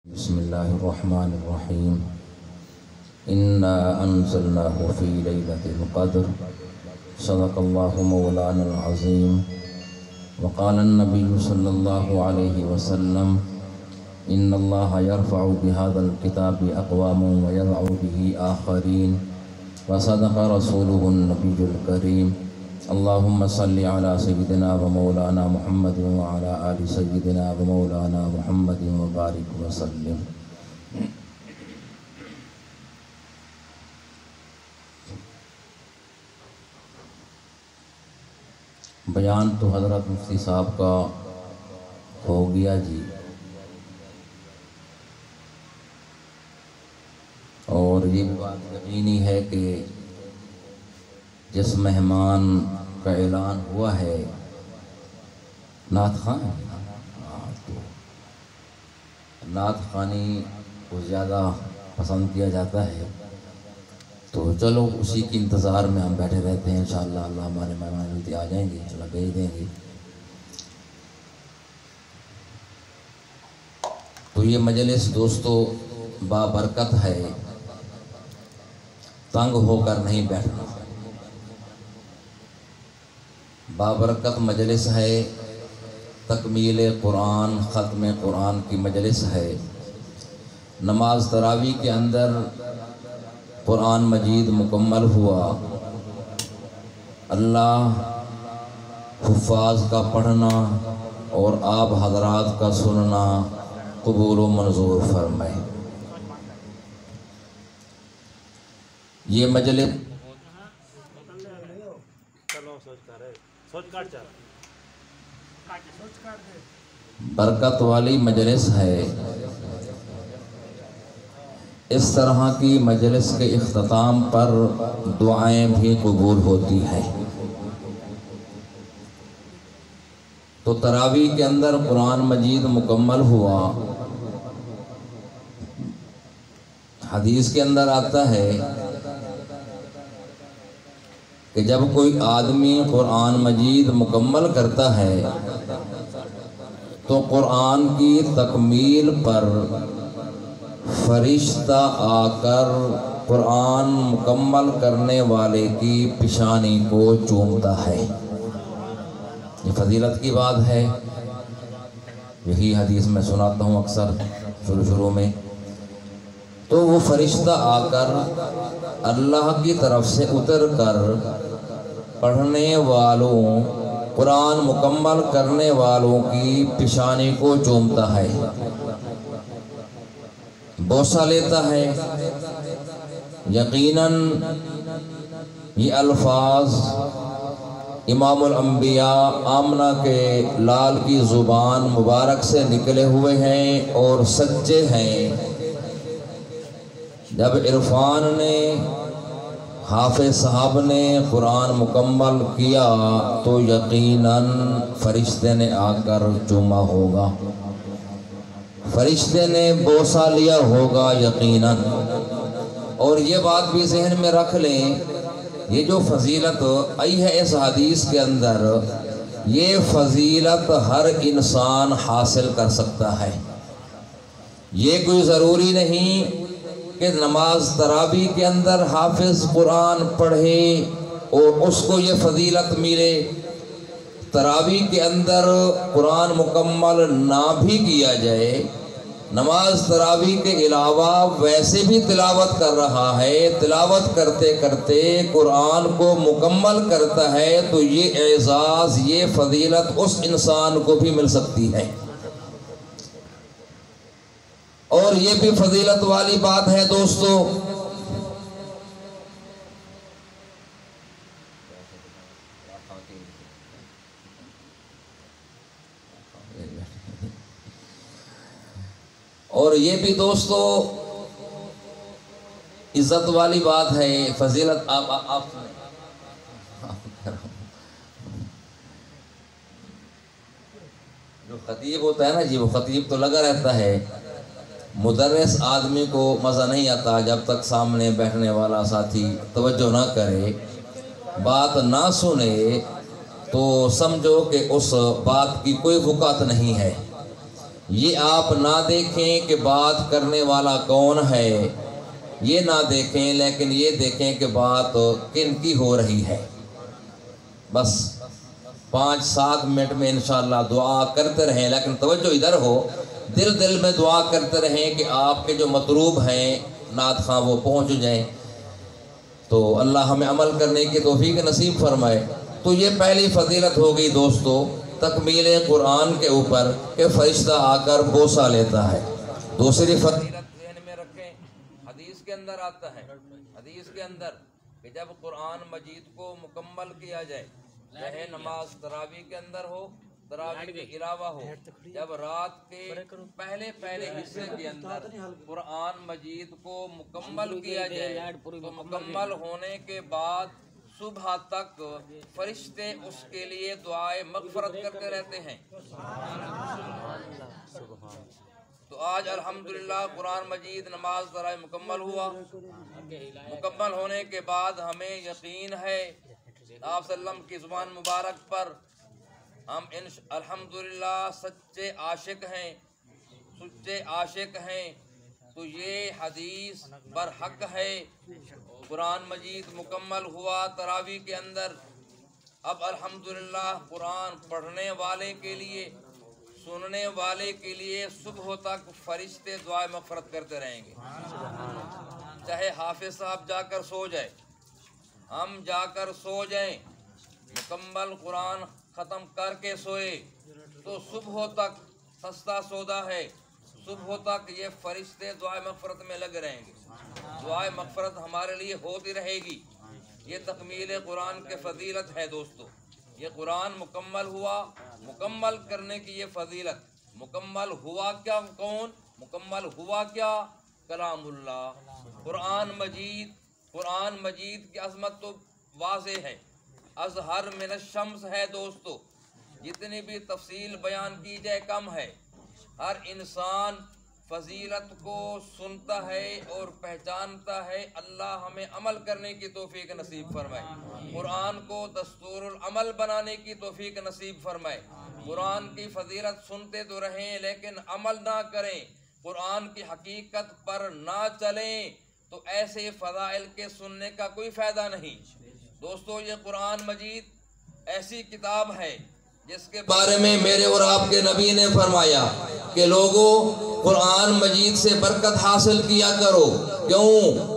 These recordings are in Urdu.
بسم الله الرحمن الرحيم إنا أنزلناه في ليلة القدر صدق الله مولانا العظيم وقال النبي صلى الله عليه وسلم إن الله يرفع بهذا الكتاب أقوام ويضع به آخرين وصدق رسوله النبي الكريم اللهم صل على سيدنا ومولانا محمد وعلى آل سيدنا ومولانا محمد وبارك وسلم۔ بیان تو حضرت مفتی صاحب کا ہو گیا جی، اور یہ بات یقینی ہے کہ جس مہمان کا اعلان ہوا ہے نعت خان، تو نعت خوانی کو زیادہ پسند کیا جاتا ہے، تو چلو اسی کے انتظار میں ہم بیٹھے رہتے ہیں۔ انشاءاللہ اللہ ہمارے مہمان جلدی آ جائیں گے، انشاءاللہ بھیج دیں گے۔ تو یہ مجلس دوستو بابرکت ہے، تنگ ہو کر نہیں بیٹھنا، بابرکت مجلس ہے، تکمیل قرآن، ختم قرآن کی مجلس ہے۔ نماز تراویح کے اندر قرآن مجید مکمل ہوا، اللہ حفاظ کا پڑھنا اور آپ حضرات کا سننا قبول و منظور فرمائے۔ یہ مجلس برکت والی مجلس ہے۔ اس طرح کی مجلس کے اختتام پر دعائیں بھی قبول ہوتی ہیں۔ تو تراویح کے اندر قرآن مجید مکمل ہوا، حدیث کے اندر آتا ہے کہ جب کوئی آدمی قرآن مجید مکمل کرتا ہے تو قرآن کی تکمیل پر فرشتہ آ کر قرآن مکمل کرنے والے کی پیشانی کو چومتا ہے۔ یہ فضیلت کی بات ہے، یہی حدیث میں سناتا ہوں اکثر شروع میں۔ تو وہ فرشتہ آ کر اللہ کی طرف سے اتر کر پڑھنے والوں، قرآن مکمل کرنے والوں کی پیشانی کو چومتا ہے، بوسہ لیتا ہے۔ یقیناً یہ الفاظ امام الانبیاء آمنہ کے لال کی زبان مبارک سے نکلے ہوئے ہیں اور سچے ہیں۔ جب عرفان نے، حافظ صاحب نے قرآن مکمل کیا تو یقیناً فرشتے نے آ کر چوما ہوگا، فرشتے نے بوسہ لیا ہوگا یقیناً۔ اور یہ بات بھی ذہن میں رکھ لیں، یہ جو فضیلت آئی ہے اس حدیث کے اندر، یہ فضیلت ہر انسان حاصل کر سکتا ہے۔ یہ کوئی ضروری نہیں کہ نماز تراویح کے اندر حافظ قرآن پڑھے اور اس کو یہ فضیلت ملے۔ تراویح کے اندر قرآن مکمل نہ بھی کیا جائے، نماز تراویح کے علاوہ ویسے بھی تلاوت کر رہا ہے، تلاوت کرتے کرتے قرآن کو مکمل کرتا ہے، تو یہ اعزاز، یہ فضیلت اس انسان کو بھی مل سکتی ہے۔ اور یہ بھی فضیلت والی بات ہے دوستو، اور یہ بھی دوستو عزت والی بات ہے، فضیلت۔ آپ جو خطیب ہوتا ہے نا جی، وہ خطیب تو لگا رہتا ہے، مدرس آدمی کو مزہ نہیں آتا جب تک سامنے بیٹھنے والا ساتھی توجہ نہ کرے، بات نہ سنے، تو سمجھو کہ اس بات کی کوئی وقعت نہیں ہے۔ یہ آپ نہ دیکھیں کہ بات کرنے والا کون ہے، یہ نہ دیکھیں، لیکن یہ دیکھیں کہ بات کن کی ہو رہی ہے۔ بس 5-7 منٹ میں انشاءاللہ دعا کرتے رہیں، لیکن توجہ ادھر ہو، دل میں دعا کرتے رہیں کہ آپ کے جو مطلوب ہیں نعت خواہ وہ پہنچ جائیں، تو اللہ ہمیں عمل کرنے کی توفیق نصیب فرمائے۔ تو یہ پہلی فضیلت ہو گئی دوستو تکمیل قرآن کے اوپر کہ فرشتہ آ کر بوسہ لیتا ہے۔ دوسری فضیلت ذہن میں رکھیں، حدیث کے اندر آتا ہے، حدیث کے اندر کہ جب قرآن مجید کو مکمل کیا جائے، چاہے نماز تراویح کے اندر ہو، تراویح کے علاوہ ہو، جب رات کے پہلے حصے کے اندر قرآن مجید کو مکمل کیا جائے تو مکمل ہونے کے بعد صبح تک فرشتے اس کے لیے دعائے مغفرت کرتے رہتے ہیں۔ تو آج الحمدللہ قرآن مجید نماز تراویح مکمل ہوا، مکمل ہونے کے بعد ہمیں یقین ہے آپ صلی اللہ علیہ وسلم کی زبان مبارک پر ہم الحمدللہ سچے عاشق ہیں، تو یہ حدیث برحق ہے۔ قرآن مجید مکمل ہوا تراویح کے اندر، اب الحمدللہ قرآن پڑھنے والے کے لیے، سننے والے کے لیے صبح تک فرشتے دعائے مغفرت کرتے رہیں گے۔ چاہے حافظ صاحب جا کر سو جائے، ہم جا کر سو جائیں، مکمل قرآن ختم کر کے سوئے تو صبح تک سستا سودا ہے، صبح تک یہ فرشتے دعائے مغفرت میں لگ رہیں گے، دعائے مغفرت ہمارے لیے ہوتی رہے گی۔ یہ تکمیل قرآن کے فضیلت ہے دوستو، یہ قرآن مکمل ہوا، مکمل کرنے کی یہ فضیلت۔ مکمل ہوا کیا؟ کون مکمل ہوا؟ کیا؟ کلام اللہ، قرآن مجید کی عظمت تو واضح ہے، اظہر من الشمس ہے دوستو، جتنی بھی تفصیل بیان کی جائے کم ہے۔ ہر انسان فضیلت کو سنتا ہے اور پہچانتا ہے، اللہ ہمیں عمل کرنے کی توفیق نصیب فرمائے، قرآن کو دستور العمل بنانے کی توفیق نصیب فرمائے۔ قرآن کی فضیلت سنتے تو رہیں لیکن عمل نہ کریں، قرآن کی حقیقت پر نہ چلیں تو ایسے فضائل کے سننے کا کوئی فائدہ نہیں۔ دوستو یہ قرآن مجید ایسی کتاب ہے جس کے بارے میں میرے اور آپ کے نبی نے فرمایا کہ لوگوں قرآن مجید سے برکت حاصل کیا کرو، کیوں؟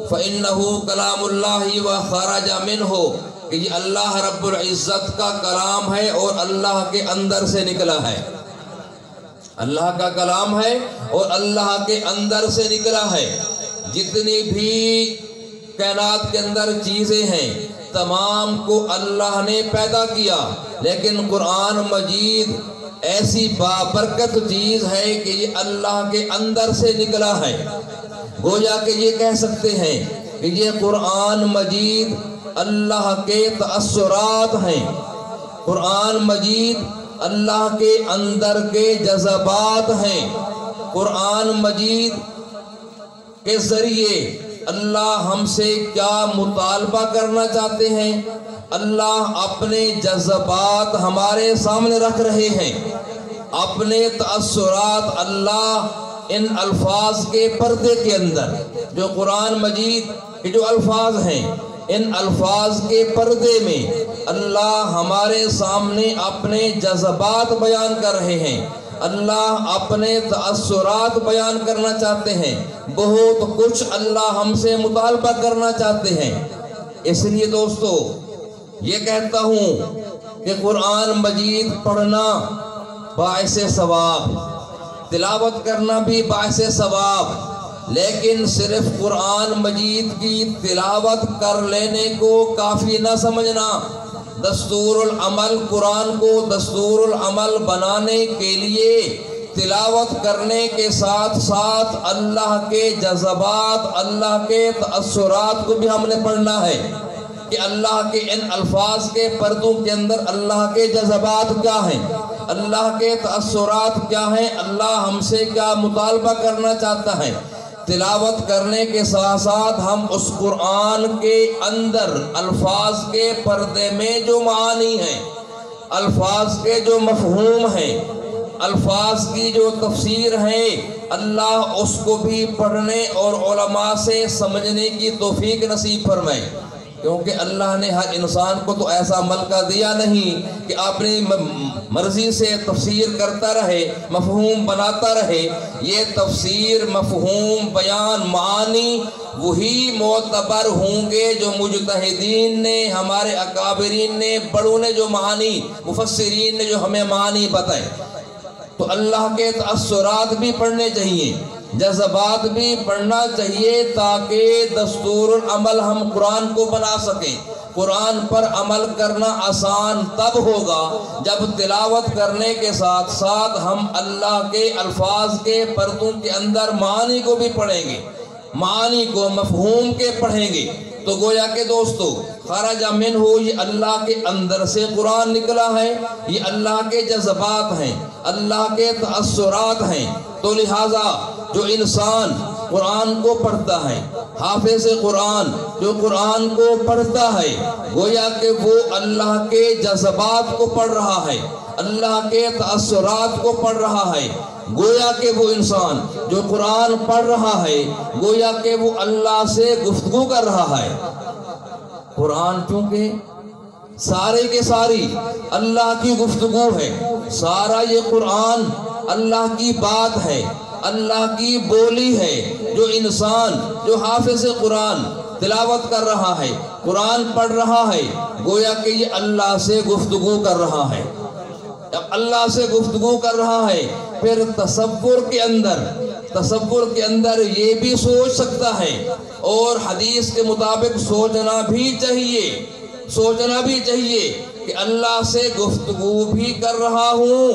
فَإِنَّهُ كَلَامُ اللَّهِ وَخَرَجَ مِنْهُ، کہ یہ اللہ رب العزت کا کلام ہے اور اللہ کے اندر سے نکلا ہے، اللہ کا کلام ہے اور اللہ کے اندر سے نکلا ہے۔ جتنی بھی کائنات کے اندر چیزیں ہیں تمام کو اللہ نے پیدا کیا، لیکن قرآن مجید ایسی بابرکت چیز ہے کہ یہ اللہ کے اندر سے نکلا ہے۔ گویا کہ یہ کہہ سکتے ہیں کہ یہ قرآن مجید اللہ کے تأثرات ہیں، قرآن مجید اللہ کے اندر کے جذبات ہیں، قرآن مجید کے ذریعے اللہ ہم سے کیا مطالبہ کرنا چاہتے ہیں، اللہ اپنے جذبات ہمارے سامنے رکھ رہے ہیں، اپنے تأثرات اللہ ان الفاظ کے پردے کے اندر، جو قرآن مجید کے جو الفاظ ہیں ان الفاظ کے پردے میں اللہ ہمارے سامنے اپنے جذبات بیان کر رہے ہیں، اللہ اپنے تأثرات بیان کرنا چاہتے ہیں، بہت کچھ اللہ ہم سے مطالبہ کرنا چاہتے ہیں۔ اس لیے دوستو یہ کہتا ہوں کہ قرآن مجید پڑھنا باعث ثواب، تلاوت کرنا بھی باعث ثواب، لیکن صرف قرآن مجید کی تلاوت کر لینے کو کافی نہ سمجھنا۔ دستور العمل، قرآن کو دستور العمل بنانے کے لیے تلاوت کرنے کے ساتھ ساتھ اللہ کے جذبات، اللہ کے تأثرات کو بھی ہم نے پڑھنا ہے کہ اللہ کے ان الفاظ کے پردوں کے اندر اللہ کے جذبات کیا ہیں، اللہ کے تأثرات کیا ہیں، اللہ ہم سے کیا مطالبہ کرنا چاہتا ہے۔ تلاوت کرنے کے ساتھ ساتھ ہم اس قرآن کے اندر الفاظ کے پردے میں جو معانی ہیں، الفاظ کے جو مفہوم ہیں، الفاظ کی جو تفسیر ہے اللہ اس کو بھی پڑھنے اور علماء سے سمجھنے کی توفیق نصیب فرمائے، کیونکہ اللہ نے ہر انسان کو تو ایسا ملکہ دیا نہیں کہ اپنی مرضی سے تفسیر کرتا رہے، مفہوم بناتا رہے۔ یہ تفسیر، مفہوم، بیان، معانی وہی معتبر ہوں گے جو مجتہدین نے، ہمارے اکابرین نے، بڑوں نے جو معانی، مفسرین نے جو ہمیں معانی بتائے۔ تو اللہ کے تأثرات بھی پڑھنے چاہیے، جذبات بھی پڑھنا چاہیے، تاکہ دستور العمل ہم قرآن کو بنا سکیں۔ قرآن پر عمل کرنا آسان تب ہوگا جب تلاوت کرنے کے ساتھ ساتھ ہم اللہ کے الفاظ کے پردوں کے اندر معانی کو بھی پڑھیں گے، معانی کو، مفہوم کے پڑھیں گے۔ تو گویا کہ دوستو، خرج منہ، یہ اللہ کے اندر سے قرآن نکلا ہے، یہ اللہ کے جذبات ہیں، اللہ کے تأثرات ہیں۔ تو لہٰذا جو انسان قرآن کو پڑھتا ہے، حافظ قرآن جو قرآن کو پڑھتا ہے، گویا کہ وہ اللہ کے جذبات کو پڑھ رہا ہے، اللہ کے تأثرات کو پڑھ رہا ہے۔ گویا کہ وہ انسان جو قرآن پڑھ رہا ہے، گویا کہ وہ اللہ سے گفتگو کر رہا ہے۔ قرآن چونکہ سارے کے ساری اللہ کی گفتگو ہے، سارا یہ قرآن اللہ کی بات ہے، اللہ کی بولی ہے۔ جو انسان جو حافظ قرآن تلاوت کر رہا ہے، قرآن پڑھ رہا ہے، گویا کہ یہ اللہ سے گفتگو کر رہا ہے۔ جب اللہ سے گفتگو کر رہا ہے، پھر تصور کے اندر یہ بھی سوچ سکتا ہے، اور حدیث کے مطابق سوچنا بھی چاہیے کہ اللہ سے گفتگو بھی کر رہا ہوں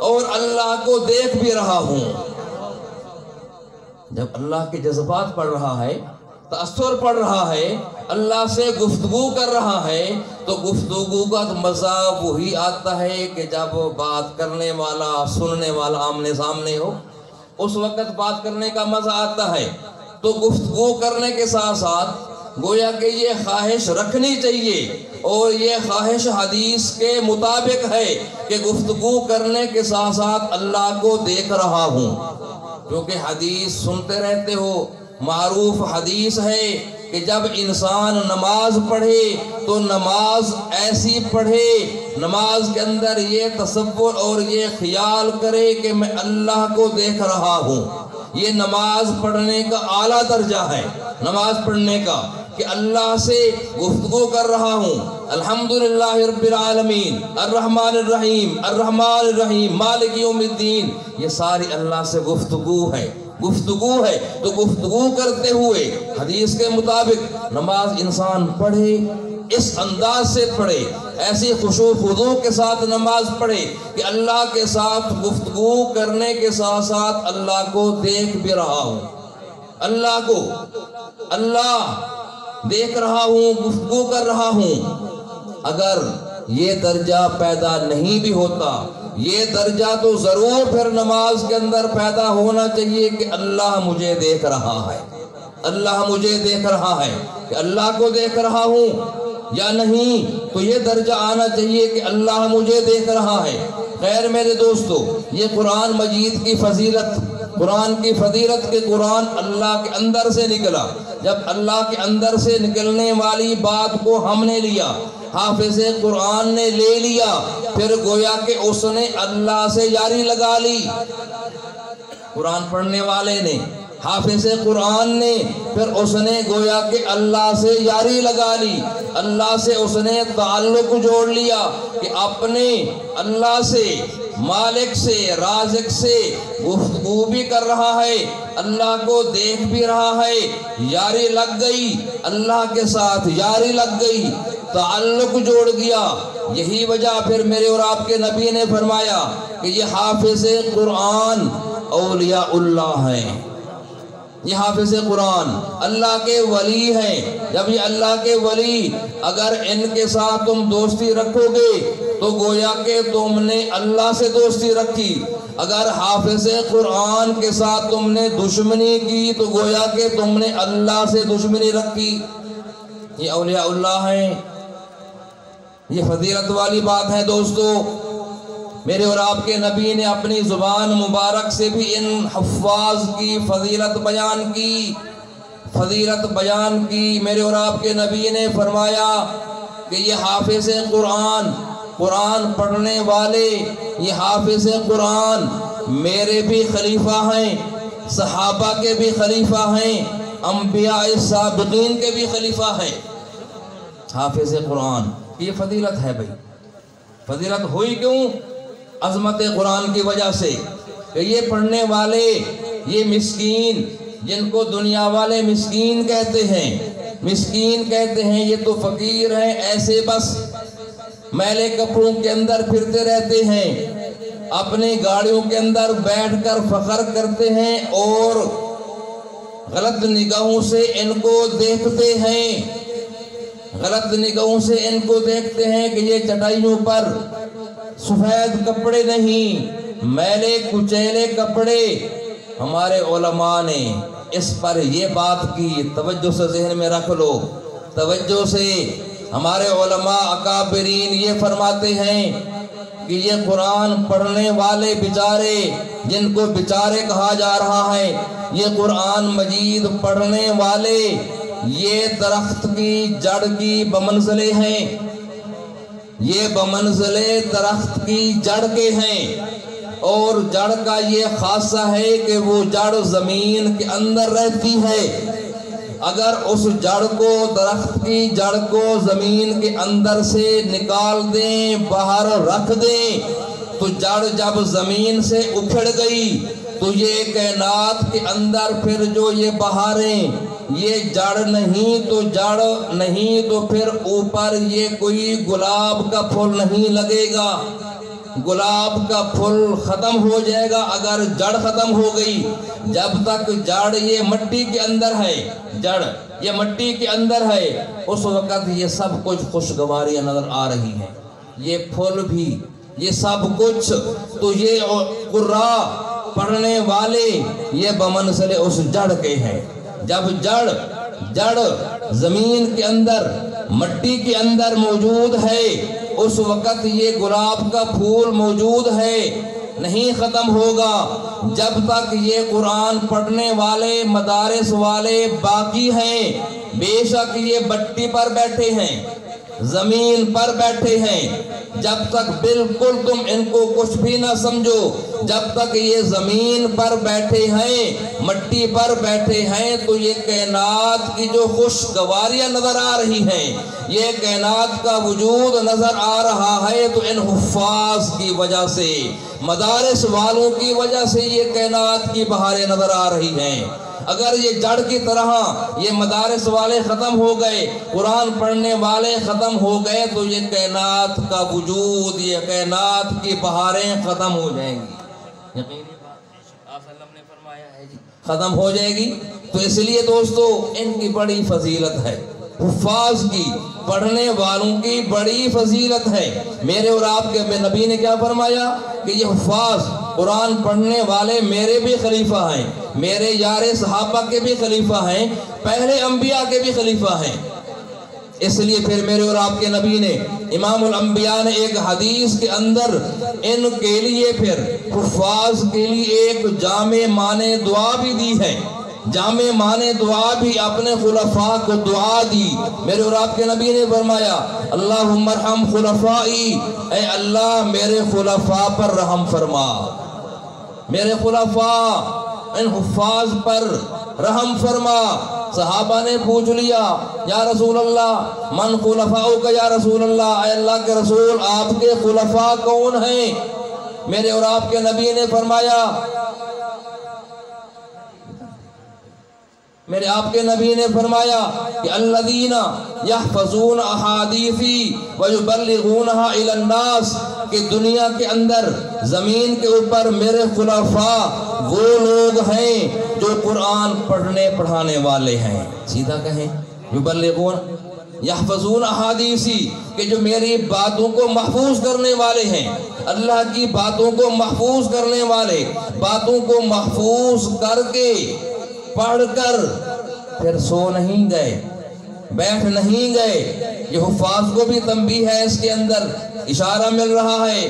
اور اللہ کو دیکھ بھی رہا ہوں۔ جب اللہ کے جذبات پڑھ رہا ہے، تأثر پڑھ رہا ہے، اللہ سے گفتگو کر رہا ہے، تو گفتگو کا مزہ وہی آتا ہے کہ جب بات کرنے والا، سننے والا آمنے سامنے ہو، اس وقت بات کرنے کا مزہ آتا ہے۔ تو گفتگو کرنے کے ساتھ ساتھ گویا کہ یہ خواہش رکھنی چاہیے، اور یہ خواہش حدیث کے مطابق ہے کہ گفتگو کرنے کے ساتھ ساتھ اللہ کو دیکھ رہا ہوں، کیونکہ حدیث سنتے رہتے ہو، معروف حدیث ہے کہ جب انسان نماز پڑھے تو نماز ایسی پڑھے، نماز کے اندر یہ تصور اور یہ خیال کرے کہ میں اللہ کو دیکھ رہا ہوں۔ یہ نماز پڑھنے کا اعلیٰ درجہ ہے، نماز پڑھنے کا، کہ اللہ سے گفتگو کر رہا ہوں۔ الحمدللہ رب العالمین، الرحمن الرحیم، مالک یوم الدین، یہ ساری اللہ سے گفتگو ہے۔ تو گفتگو کرتے ہوئے حدیث کے مطابق نماز انسان پڑھے، اس انداز سے پڑھے، ایسی خشوع خضوع کے ساتھ نماز پڑھے کہ اللہ کے ساتھ گفتگو کرنے کے ساتھ ساتھ اللہ کو دیکھ بھی رہا ہوں، اللہ دیکھ رہا ہوں، گفتگو کر رہا ہوں۔ اگر یہ درجہ پیدا نہیں بھی ہوتا، یہ درجہ تو ضرور پھر نماز کے اندر پیدا ہونا چاہیے کہ اللہ مجھے دیکھ رہا ہے، کہ اللہ کو دیکھ رہا ہوں یا نہیں، تو یہ درجہ آنا چاہیے کہ اللہ مجھے دیکھ رہا ہے۔ خیر میرے دوستو، یہ قرآن مجید کی فضیلت کہ قرآن اللہ کے اندر سے نکلا۔ جب اللہ کے اندر سے نکلنے والی بات کو ہم نے لیا، حافظ قرآن نے لے لیا، پھر گویا کہ اس نے اللہ سے یاری لگا لی۔ قرآن پڑھنے والے نے، حافظ قرآن نے، پھر اس نے گویا کہ اللہ سے یاری لگا لی، اللہ سے اس نے تعلق جوڑ لیا کہ اپنے اللہ سے، مالک سے، رازق سے گفتگو بھی کر رہا ہے، اللہ کو دیکھ بھی رہا ہے، یاری لگ گئی، اللہ کے ساتھ یاری لگ گئی، تعلق جوڑ گیا۔ یہی وجہ پھر میرے اور آپ کے نبی نے فرمایا کہ یہ حافظ قرآن اولیاء اللہ ہیں، یہ حافظ قرآن اللہ کے ولی ہیں۔ جب یہ اللہ کے ولی، اگر ان کے ساتھ تم دوستی رکھو گے تو گویا کہ تم نے اللہ سے دوستی رکھی، اگر حافظ قرآن کے ساتھ تم نے دشمنی کی تو گویا کہ تم نے اللہ سے دشمنی رکھی۔ یہ اولیاء اللہ ہیں، یہ فضیلت والی بات ہے دوستو۔ میرے اور آپ کے نبی نے اپنی زبان مبارک سے بھی ان حفاظ کی فضیلت بیان کی میرے اور آپ کے نبی نے فرمایا کہ یہ حافظ قرآن پڑھنے والے، یہ حافظ قرآن میرے بھی خلیفہ ہیں، صحابہ کے بھی خلیفہ ہیں، انبیاء سابقین کے بھی خلیفہ ہیں۔ حافظ قرآن یہ فضیلت ہے بھائی۔ فضیلت ہوئی کیوں؟ عظمت قرآن کی وجہ سے کہ یہ پڑھنے والے، یہ مسکین جن کو دنیا والے مسکین کہتے ہیں، یہ تو فقیر ہیں، ایسے بس میلے کپڑوں کے اندر پھرتے رہتے ہیں، اپنی گاڑیوں کے اندر بیٹھ کر فخر کرتے ہیں اور غلط نگاہوں سے ان کو دیکھتے ہیں کہ یہ چٹائیوں پر سفید کپڑے نہیں، میلے کچیلے کپڑے۔ ہمارے علماء نے اس پر یہ بات کی، توجہ سے ذہن میں رکھ لو، توجہ سے۔ ہمارے علماء اکابرین یہ فرماتے ہیں کہ یہ قرآن پڑھنے والے بیچارے، جن کو بیچارے کہا جا رہا ہے، یہ قرآن مجید پڑھنے والے یہ درخت کی جڑ کی بمنزلے ہیں، یہ بمنزلے درخت کی جڑ کے ہیں، اور جڑ کا یہ خاصہ ہے کہ وہ جڑ زمین کے اندر رہتی ہے۔ اگر اس جڑ کو، درخت کی جڑ کو زمین کے اندر سے نکال دیں، باہر رکھ دیں، تو جڑ جب زمین سے اکھڑ گئی تو یہ کائنات کے اندر پھر جو یہ بہاریں، یہ جڑ نہیں تو پھر اوپر یہ کوئی گلاب کا پھول نہیں لگے گا، گلاب کا پھول ختم ہو جائے گا اگر جڑ ختم ہو گئی۔ جب تک جڑ یہ مٹی کے اندر ہے، جڑ یہ مٹی کے اندر ہے، اس وقت یہ سب کچھ خوشگواریاں نظر آ رہی ہیں، یہ پھول بھی، یہ سب کچھ۔ تو یہ قراء پڑھنے والے یہ بمنزل اس جڑ کے ہیں۔ جب جڑ زمین کے اندر، مٹی کے اندر موجود ہے، اس وقت یہ گلاب کا پھول موجود ہے، نہیں ختم ہوگا جب تک یہ قرآن پڑھنے والے، مدارس والے باقی ہیں۔ بے شک یہ بٹی پر بیٹھے ہیں، زمین پر بیٹھے ہیں، جب تک بالکل تم ان کو کچھ بھی نہ سمجھو، جب تک یہ زمین پر بیٹھے ہیں، مٹی پر بیٹھے ہیں، تو یہ کائنات کی جو خوشگواریاں نظر آ رہی ہیں، یہ کائنات کا وجود نظر آ رہا ہے، تو ان حفاظ کی وجہ سے، مدارس والوں کی وجہ سے یہ کائنات کی بہاریں نظر آ رہی ہیں۔ اگر یہ جڑ کی طرح یہ مدارس والے ختم ہو گئے، قرآن پڑھنے والے ختم ہو گئے، تو یہ کائنات کا وجود، یہ کائنات کی بہاریں ختم ہو جائیں گی۔ یقینی بات آپ صلی اللہ علیہ وسلم نے فرمایا ہے جی، ختم ہو جائے گی۔ تو اس لیے دوستو ان کی بڑی فضیلت ہے، حفاظ کی، پڑھنے والوں کی بڑی فضیلت ہے۔ میرے اور آپ کے نبی نے کیا فرمایا کہ یہ حفاظ قرآن پڑھنے والے میرے بھی خلیفہ ہیں، میرے یار صحابہ کے بھی خلیفہ ہیں، پہلے انبیاء کے بھی خلیفہ ہیں۔ اس لیے پھر میرے اور آپ کے نبی نے، امام الانبیاء نے ایک حدیث کے اندر ان کے لیے، پھر حفاظ کے لیے ایک جامع معنی دعا بھی دی ہے، جامع معنی دعا بھی اپنے خلفاء کو دعا دی۔ میرے اور آپ کے نبی نے فرمایا اللہم ارحم خلفائی، اے اللہ میرے خلفاء پر رحم فرما، میرے خلفاء ان حفاظ پر رحم فرما۔ صحابہ نے پوچھ لیا یا رسول اللہ من خلفاؤک یا رسول اللہ، اے اللہ کے رسول آپ کے خلفاء کون ہیں؟ میرے اور آپ کے نبی نے فرمایا، میرے آپ کے نبی نے فرمایا کہ الذین یحفظون احادیثی ویبلغونها الی الناس، کہ دنیا کے اندر، زمین کے اوپر میرے خلفاء وہ لوگ ہیں جو قرآن پڑھنے پڑھانے والے ہیں۔ سیدھا کہیں یحفظون احادیثی، کہ جو میری باتوں کو محفوظ کرنے والے ہیں، اللہ کی باتوں کو محفوظ کرنے والے، باتوں کو محفوظ کر کے، پڑھ کر پھر سو نہیں گئے، بیٹھ نہیں گئے۔ یہ حفاظ کو بھی تنبیہ ہے، اس کے اندر اشارہ مل رہا ہے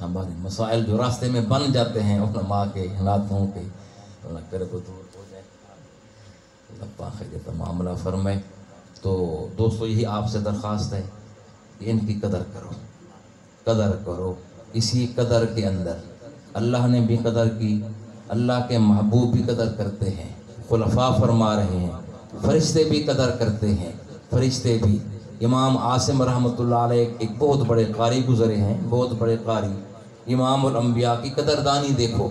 ہمارے مسائل جو راستے میں بن جاتے ہیں علماء کے نعتوں کے، اللہ کرے کو دور ہو جائے، اللہ پاک خیریت معاملہ فرمائے۔ تو دوستو یہی آپ سے درخواست ہے کہ ان کی قدر کرو، قدر کرو۔ اسی قدر کے اندر اللہ نے بھی قدر کی، اللہ کے محبوب بھی قدر کرتے ہیں، خلفاء فرما رہے ہیں، فرشتے بھی قدر کرتے ہیں، فرشتے بھی۔ امام عاصم رحمۃ اللہ علیہ ایک بہت بڑے قاری گزرے ہیں، بہت بڑے قاری، امام الانبیاء کی قدردانی دیکھو،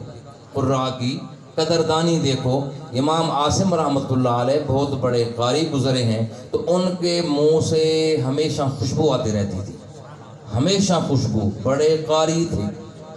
قراء کی قدردانی دیکھو۔ امام عاصم رحمۃ اللہ علیہ بہت بڑے قاری گزرے ہیں، تو ان کے منہ سے ہمیشہ خوشبو آتی رہتی تھی، ہمیشہ خوشبو، بڑے قاری تھے،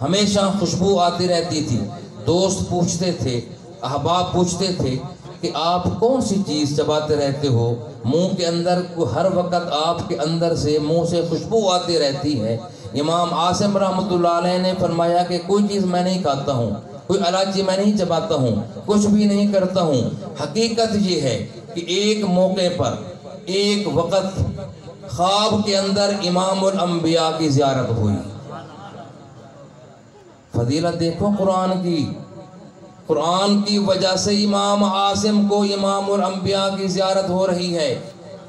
ہمیشہ خوشبو آتی رہتی تھی۔ دوست پوچھتے تھے، احباب پوچھتے تھے کہ آپ کون سی چیز چباتے رہتے ہو، منہ کے اندر ہر وقت آپ کے اندر سے منہ سے خوشبو آتی رہتی ہے۔ امام عاصم رحمۃ اللہ علیہ نے فرمایا کہ کوئی چیز میں نہیں کھاتا ہوں، کوئی الائچی میں نہیں چباتا ہوں، کچھ بھی نہیں کرتا ہوں۔ حقیقت یہ ہے کہ ایک موقع پر ایک وقت خواب کے اندر امام الانبیاء کی زیارت ہوئی۔ فضیلت دیکھو قرآن کی، قرآن کی وجہ سے امام عاصم کو امام الانبیاء کی زیارت ہو رہی ہے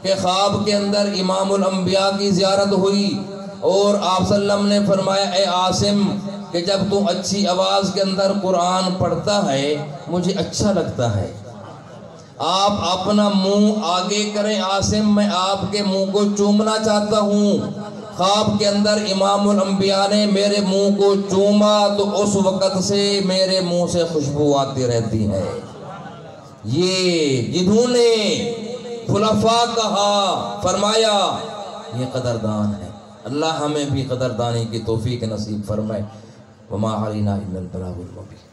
کہ خواب کے اندر امام الانبیاء کی زیارت ہوئی، اور آپ صلی اللہ علیہ وسلم نے فرمایا اے عاصم کہ جب تو اچھی آواز کے اندر قرآن پڑھتا ہے مجھے اچھا لگتا ہے، آپ اپنا منہ آگے کریں عاصم، میں آپ کے منہ کو چومنا چاہتا ہوں۔ خواب کے اندر امام الانبیاء نے میرے منہ کو چوما تو اس وقت سے میرے منہ سے خوشبو آتی رہتی ہے۔ یہ جنہوں نے خلفاء کہا، فرمایا یہ قدردان ہے۔ اللہ ہمیں بھی قدردانی کی توفیق نصیب فرمائے۔ وما علینا الا البلاغ المبین۔